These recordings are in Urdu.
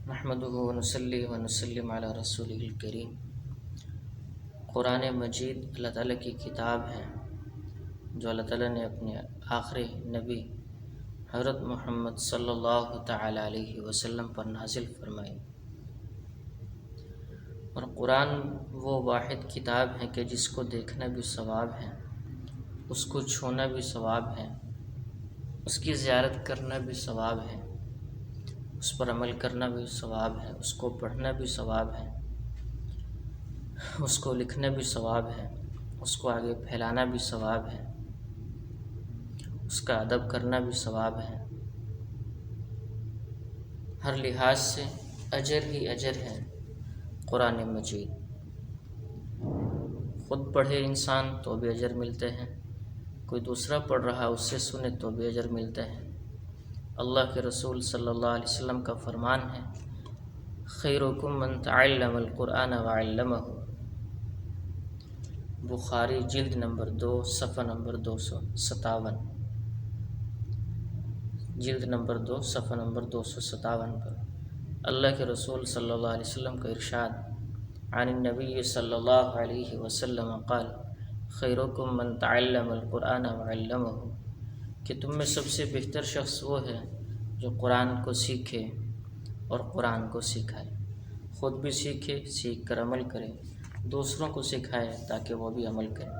نحمده ونصلي ونسلم علی رسول الکریم۔ قرآن مجید اللہ تعالیٰ کی کتاب ہے جو اللہ تعالیٰ نے اپنے آخری نبی حضرت محمد صلی اللہ تعالیٰ علیہ وسلم پر نازل فرمائی، اور قرآن وہ واحد کتاب ہے کہ جس کو دیکھنا بھی ثواب ہے، اس کو چھونا بھی ثواب ہے، اس کی زیارت کرنا بھی ثواب ہے، اس پر عمل کرنا بھی ثواب ہے، اس کو پڑھنا بھی ثواب ہے، اس کو لکھنا بھی ثواب ہے، اس کو آگے پھیلانا بھی ثواب ہے، اس کا ادب کرنا بھی ثواب ہے۔ ہر لحاظ سے اجر ہی اجر ہے قرآن مجید۔ خود پڑھے انسان تو بھی اجر ملتے ہیں، کوئی دوسرا پڑھ رہا اس سے سنے تو بھی اجر ملتا ہے۔ اللہ کے رسول صلی اللہ علیہ وسلم کا فرمان ہے، خیرکم من تعلم القرآن وعلمہ۔ بخاری جلد نمبر 2 صفحہ نمبر 257، جلد نمبر 2 صفحہ نمبر 257 پر اللہ کے رسول صلی اللہ علیہ وسلم کا ارشاد، عن النبی صلی اللہ علیہ وسلم قال، خیرکم من تعلم القرآن وعلمہ، کہ تم میں سب سے بہتر شخص وہ ہے جو قرآن کو سیکھے اور قرآن کو سکھائے، خود بھی سیکھے، سیکھ کر عمل کرے، دوسروں کو سکھائے تاکہ وہ بھی عمل کریں۔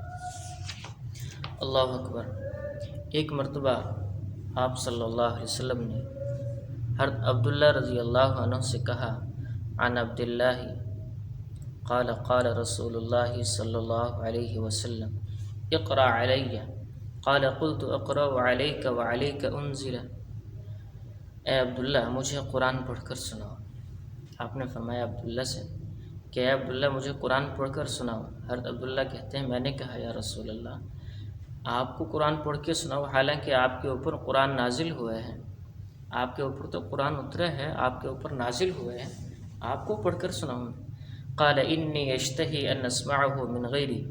اللہ اکبر۔ ایک مرتبہ آپ صلی اللہ علیہ وسلم نے حضرت عبداللہ رضی اللہ عنہ سے کہا، عن عبداللہ قال قال رسول اللہ صلی اللہ علیہ وسلم، اقرأ علی، قال قلت اقرأ علیک وعلیک انزل، اے عبداللہ مجھے قرآن پڑھ کر سناؤ۔ آپ نے فرمایا عبداللہ سے کہ اے عبداللہ مجھے قرآن پڑھ کر سناؤ۔ حضرت عبداللہ کہتے ہیں میں نے کہا یا رسول اللہ، آپ کو قرآن پڑھ کے سناؤ حالانکہ آپ کے اوپر قرآن نازل ہوئے ہیں، آپ کے اوپر تو قرآن اترا ہے، آپ کے اوپر نازل ہوئے ہیں، آپ کو پڑھ کر سناؤں۔ قال انی اشتہی ان اسمعہ من غیری،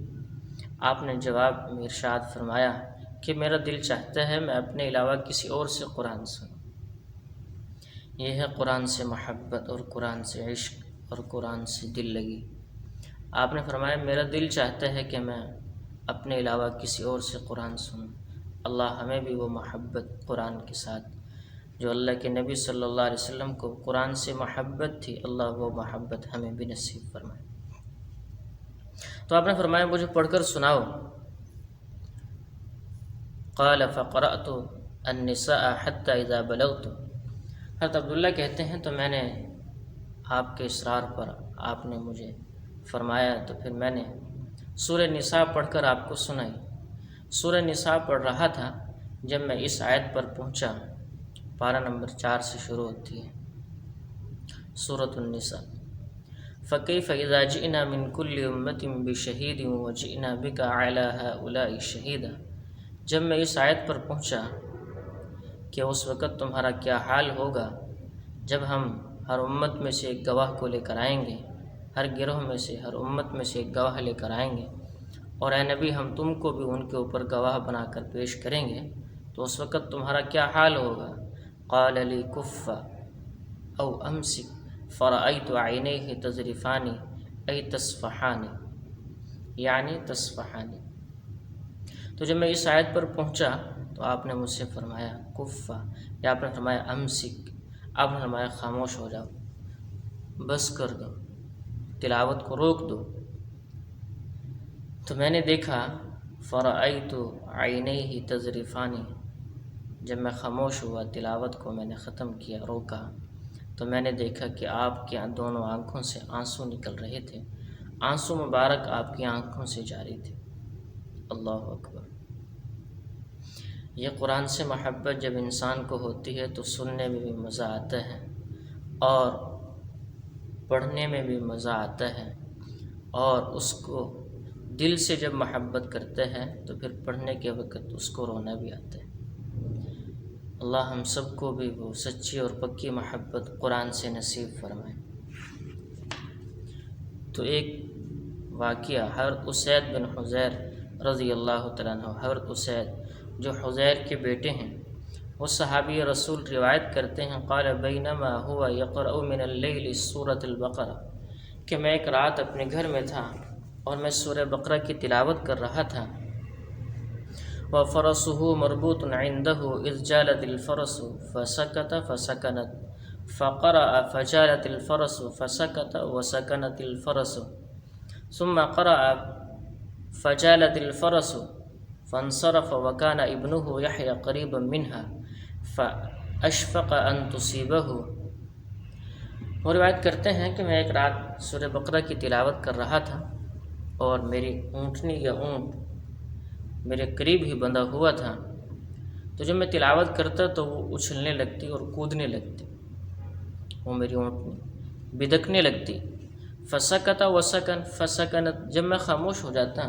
آپ نے جواب میں ارشاد فرمایا کہ میرا دل چاہتا ہے میں اپنے علاوہ کسی اور سے قرآن سنوں۔ یہ ہے قرآن سے محبت اور قرآن سے عشق اور قرآن سے دل لگی۔ آپ نے فرمایا میرا دل چاہتا ہے کہ میں اپنے علاوہ کسی اور سے قرآن سنوں۔ اللہ ہمیں بھی وہ محبت قرآن کے ساتھ جو اللہ کے نبی صلی اللہ علیہ وسلم کو قرآن سے محبت تھی، اللہ وہ محبت ہمیں بھی نصیب فرمائے۔ تو آپ نے فرمایا مجھے پڑھ کر سناؤ۔ قال فقرأت النساء حتى اذا بلغت، حضرت عبداللہ کہتے ہیں تو میں نے آپ کے اصرار پر آپ نے مجھے فرمایا تو پھر میں نے سورہ نساء پڑھ کر آپ کو سنائی۔ سورہ نساء پڑھ رہا تھا جب میں اس آیت پر پہنچا، پارہ نمبر 4 سے شروع ہوتی ہے سورۃ النساء، فَكَيْفَ إِذَا جِئْنَا مِنْ كُلِّ أُمَّةٍ بِشَهِيدٍ وَجِئْنَا بِكَ عَلَى هَؤُلَاءِ شَهِيدًا۔ جب میں اس آیت پر پہنچا کہ اس وقت تمہارا کیا حال ہوگا جب ہم ہر امت میں سے ایک گواہ کو لے کر آئیں گے، ہر گروہ میں سے، ہر امت میں سے ایک گواہ لے کر آئیں گے، اور اے نبی ہم تم کو بھی ان کے اوپر گواہ بنا کر پیش کریں گے، تو اس وقت تمہارا کیا حال ہوگا۔ قال لی کف او امسک فرأیت عینیہ تذرفان ای تصفحان، یعنی تصفحان۔ تو جب میں اس آیت پر پہنچا تو آپ نے مجھ سے فرمایا کفا، یا آپ نے فرمایا امسک، آپ نے فرمایا خاموش ہو جاؤ، بس کر دو، تلاوت کو روک دو۔ تو میں نے دیکھا فرأیت عینیہ تذرفان، جب میں خاموش ہوا تلاوت کو میں نے ختم کیا، روکا، تو میں نے دیکھا کہ آپ کی دونوں آنکھوں سے آنسو نکل رہے تھے، آنسو مبارک آپ کی آنکھوں سے جاری تھے۔ اللہ اکبر۔ یہ قرآن سے محبت جب انسان کو ہوتی ہے تو سننے میں بھی مزہ آتا ہے اور پڑھنے میں بھی مزہ آتا ہے، اور اس کو دل سے جب محبت کرتے ہیں تو پھر پڑھنے کے وقت اس کو رونا بھی آتا ہے۔ اللہ ہم سب کو بھی وہ سچی اور پکی محبت قرآن سے نصیب فرمائے۔ تو ایک واقعہ، حضرت اسید بن حضیر رضی اللہ تعالیٰ عنہ، حضرت اسید جو حضیر کے بیٹے ہیں، وہ صحابی رسول روایت کرتے ہیں قال بینما ہوا یقرأ من اللیل سورۃ البقرہ کہ میں ایک رات اپنے گھر میں تھا اور میں سورہ بقرہ کی تلاوت کر رہا تھا وفرسه مربوط عنده اذ جالت الفرس فسكت فسكنت فقرأ فجالت الفرس فسكت وسكنت الفرس ثم قرأ فجالت الفرس فانصرف وكان ابنه يحيى قريبا منها فاشفق ان تصيبه۔ وہ روایت کرتے ہیں کہ میں ایک رات سورہ بقرہ کی تلاوت کر رہا تھا اور میری اونٹنی یا اونٹ میرے قریب ہی بندھا ہوا تھا، تو جب میں تلاوت کرتا تو وہ اچھلنے لگتی اور کودنے لگتی، وہ میری اونٹنی بدکنے لگتی۔ فسکت وسکن فسکنت، جب میں خاموش ہو جاتا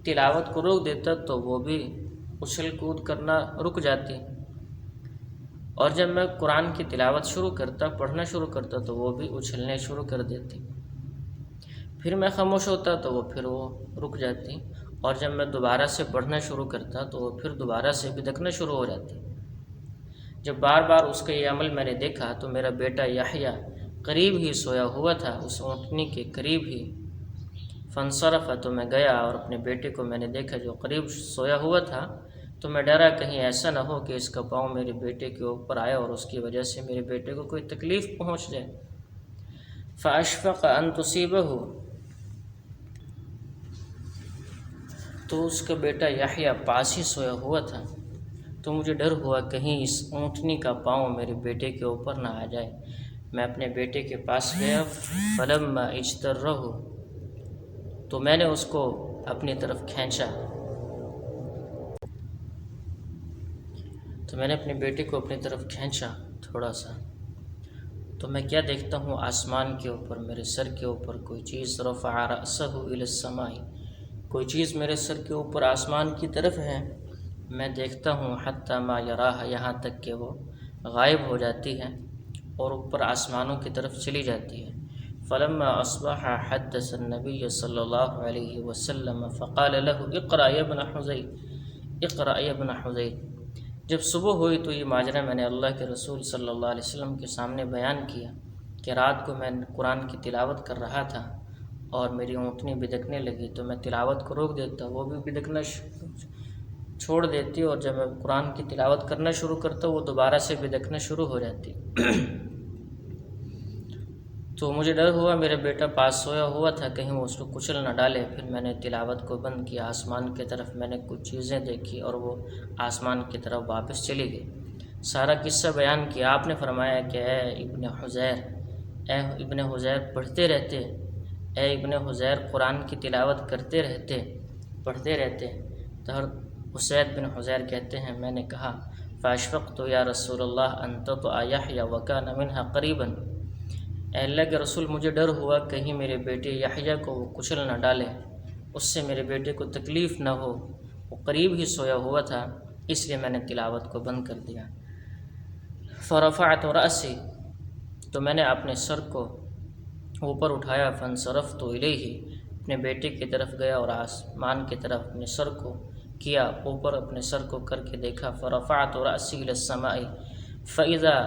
تلاوت کو روک دیتا تو وہ بھی اچھل کود کرنا رک جاتی، اور جب میں قرآن کی تلاوت شروع کرتا پڑھنا شروع کرتا تو وہ بھی اچھلنے شروع کر دیتی، پھر میں خاموش ہوتا تو وہ پھر وہ رک جاتی، اور جب میں دوبارہ سے پڑھنا شروع کرتا تو وہ پھر دوبارہ سے بدکنا شروع ہو جاتی۔ جب بار بار اس کا یہ عمل میں نے دیکھا تو میرا بیٹا یحییٰ قریب ہی سویا ہوا تھا، اس اونٹنی کے قریب ہی۔ فانصرف، تو میں گیا اور اپنے بیٹے کو میں نے دیکھا جو قریب سویا ہوا تھا، تو میں ڈرا کہیں ایسا نہ ہو کہ اس کا پاؤں میرے بیٹے کے اوپر آئے اور اس کی وجہ سے میرے بیٹے کو کوئی تکلیف پہنچ جائے۔ فاشفق ان تصیبہ، تو اس کا بیٹا یحییٰ پاس ہی سویا ہوا تھا، تو مجھے ڈر ہوا کہیں اس اونٹنی کا پاؤں میرے بیٹے کے اوپر نہ آ جائے۔ میں اپنے بیٹے کے پاس گیا، فلما اجترہ، تو میں نے اس کو اپنی طرف کھینچا، تو میں نے اپنے بیٹے کو اپنی طرف کھینچا تھوڑا سا، تو میں کیا دیکھتا ہوں آسمان کے اوپر میرے سر کے اوپر کوئی چیز، رفع رأسہ الی السماء، کوئی چیز میرے سر کے اوپر آسمان کی طرف ہے، میں دیکھتا ہوں حتی ما یراہ، یہاں تک کہ وہ غائب ہو جاتی ہے اور اوپر آسمانوں کی طرف چلی جاتی ہے۔ فلما اصبح حدث النبی صلی اللہ علیہ وسلم فقال له اقرأ یا ابن حذیل، اقرأ یا ابن حذیل۔ جب صبح ہوئی تو یہ ماجرا میں نے اللہ کے رسول صلی اللہ علیہ وسلم کے سامنے بیان کیا کہ رات کو میں قرآن کی تلاوت کر رہا تھا اور میری اونٹنی بدکنے لگی، تو میں تلاوت کو روک دیتا، وہ بھی بدکنا چھوڑ دیتی، اور جب میں قرآن کی تلاوت کرنا شروع کرتا وہ دوبارہ سے بدکنا شروع ہو جاتی۔ تو مجھے ڈر ہوا، میرا بیٹا پاس سویا ہوا تھا کہیں وہ اس کو کچل نہ ڈالے، پھر میں نے تلاوت کو بند کیا، آسمان کی طرف میں نے کچھ چیزیں دیکھی اور وہ آسمان کی طرف واپس چلی گئی۔ سارا قصہ بیان کیا، آپ نے فرمایا کہ اے ابن حذیر پڑھتے رہتے، اے ابن حذیر قرآن کی تلاوت کرتے رہتے، پڑھتے رہتے۔ تو اسید بن حذیر کہتے ہیں میں نے کہا فاشفقت یا رسول اللہ ان تطأ یحییٰ وکان منہا قریبا، اے اللہ کے رسول مجھے ڈر ہوا کہیں میرے بیٹے یحییٰ کو وہ کچل نہ ڈالے، اس سے میرے بیٹے کو تکلیف نہ ہو، وہ قریب ہی سویا ہوا تھا، اس لیے میں نے تلاوت کو بند کر دیا۔ فرفعت رأسی، تو میں نے اپنے سر کو اوپر اٹھایا، فانصرفت الیہ، اپنے بیٹے کی طرف گیا اور آسمان کی طرف اپنے سر کو کیا، اوپر اپنے سر کو کر کے دیکھا، فرفعت رأسی الی السماء فاذا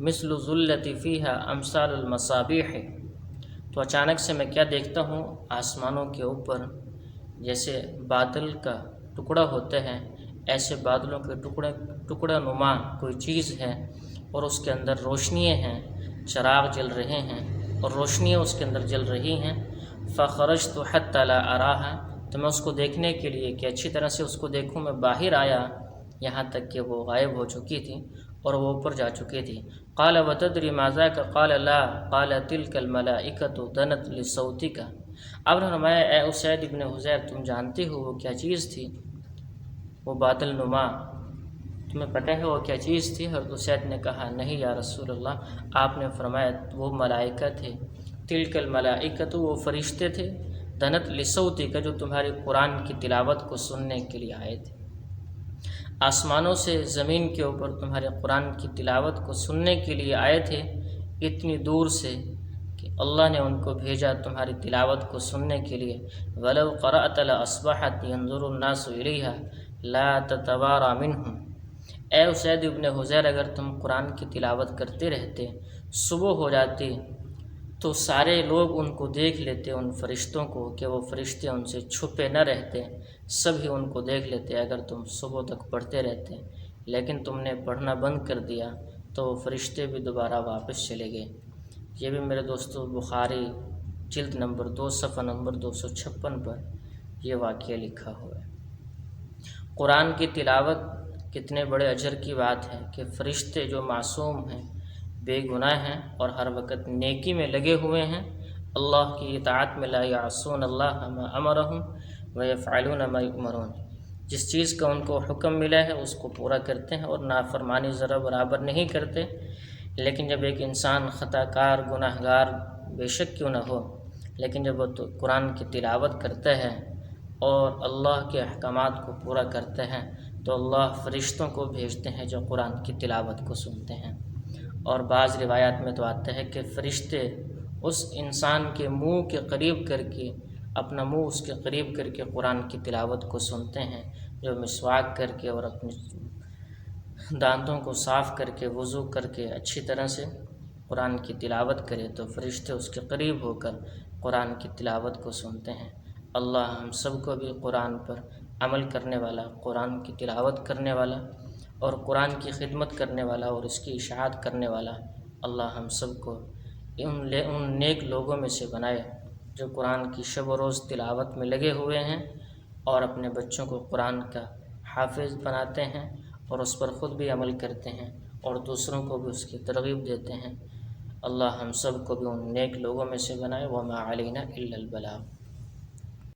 مثل ظلت فیہا امثال المصابیح، تو اچانک سے میں کیا دیکھتا ہوں آسمانوں کے اوپر جیسے بادل کا ٹکڑا ہوتا ہے، ایسے بادلوں کے ٹکڑا نما کوئی چیز ہے، اور اس کے اندر روشنیاں ہیں، چراغ جل رہے ہیں اور روشنیاں اس کے اندر جل رہی ہیں۔ فخرجت حتی لا اراہا، تو میں اس کو دیکھنے کے لیے کہ اچھی طرح سے اس کو دیکھوں میں باہر آیا، یہاں تک کہ وہ غائب ہو چکی تھی اور وہ اوپر جا چکی تھی۔ قال وتدری ما ذاک قال لا قال تلک الملائکۃ دنت لصوتک، اب نے فرمایا اے اسید ابن حذیر تم جانتے ہو وہ کیا چیز تھی، وہ بادل نما، تمہیں پتہ ہے وہ کیا چیز تھی؟ حضرت اسید نے کہا نہیں یا رسول اللہ، آپ نے فرمایا وہ ملائکہ تھے، تلک الملائکۃ، وہ فرشتے تھے، دنت لصوتک، جو تمہاری قرآن کی تلاوت کو سننے کے لیے آئے تھے، آسمانوں سے زمین کے اوپر تمہارے قرآن کی تلاوت کو سننے کے لیے آئے تھے، اتنی دور سے کہ اللہ نے ان کو بھیجا تمہاری تلاوت کو سننے کے لیے۔ وَلَوْ قَرَأْتَ لَأَصْبَحَتْ يَنظُرُ النَّاسُ إِلَيْهَا لَا تَتَوَارَى مِنْهُمْ، اے اسید ابن حضیر، اگر تم قرآن کی تلاوت کرتے رہتے، صبح ہو جاتی تو سارے لوگ ان کو دیکھ لیتے، ان فرشتوں کو، کہ وہ فرشتے ان سے چھپے نہ رہتے، سبھی ان کو دیکھ لیتے اگر تم صبح تک پڑھتے رہتے، لیکن تم نے پڑھنا بند کر دیا تو وہ فرشتے بھی دوبارہ واپس چلے گئے۔ یہ بھی میرے دوستو بخاری جلد نمبر 2 صفحہ نمبر 256 پر یہ واقعہ لکھا ہوا ہے۔ قرآن کی تلاوت کتنے بڑے اجر کی بات ہے کہ فرشتے جو معصوم ہیں، بے گناہ ہیں اور ہر وقت نیکی میں لگے ہوئے ہیں، اللہ کی اطاعت میں، لا یعصون اللہ ما امرہم ویفعلون ما یؤمرون، جس چیز کا ان کو حکم ملا ہے اس کو پورا کرتے ہیں اور نافرمانی ذرا برابر نہیں کرتے۔ لیکن جب ایک انسان خطا کار، گناہ گار بے شک کیوں نہ ہو، لیکن جب وہ قرآن کی تلاوت کرتا ہے اور اللہ کے احکامات کو پورا کرتے ہیں تو اللہ فرشتوں کو بھیجتے ہیں جو قرآن کی تلاوت کو سنتے ہیں۔ اور بعض روایات میں تو آتا ہے کہ فرشتے اس انسان کے منہ کے قریب کر کے، اپنا منہ اس کے قریب کر کے قرآن کی تلاوت کو سنتے ہیں، جو مسواک کر کے اور اپنے دانتوں کو صاف کر کے، وضو کر کے اچھی طرح سے قرآن کی تلاوت کرے تو فرشتے اس کے قریب ہو کر قرآن کی تلاوت کو سنتے ہیں۔ اللہ ہم سب کو بھی قرآن پر عمل کرنے والا، قرآن کی تلاوت کرنے والا اور قرآن کی خدمت کرنے والا اور اس کی اشاعت کرنے والا، اللہ ہم سب کو ان نیک لوگوں میں سے بنائے جو قرآن کی شب و روز تلاوت میں لگے ہوئے ہیں اور اپنے بچوں کو قرآن کا حافظ بناتے ہیں اور اس پر خود بھی عمل کرتے ہیں اور دوسروں کو بھی اس کی ترغیب دیتے ہیں۔ اللہ ہم سب کو بھی ان نیک لوگوں میں سے بنائے۔ وما علینا الا البلاغ۔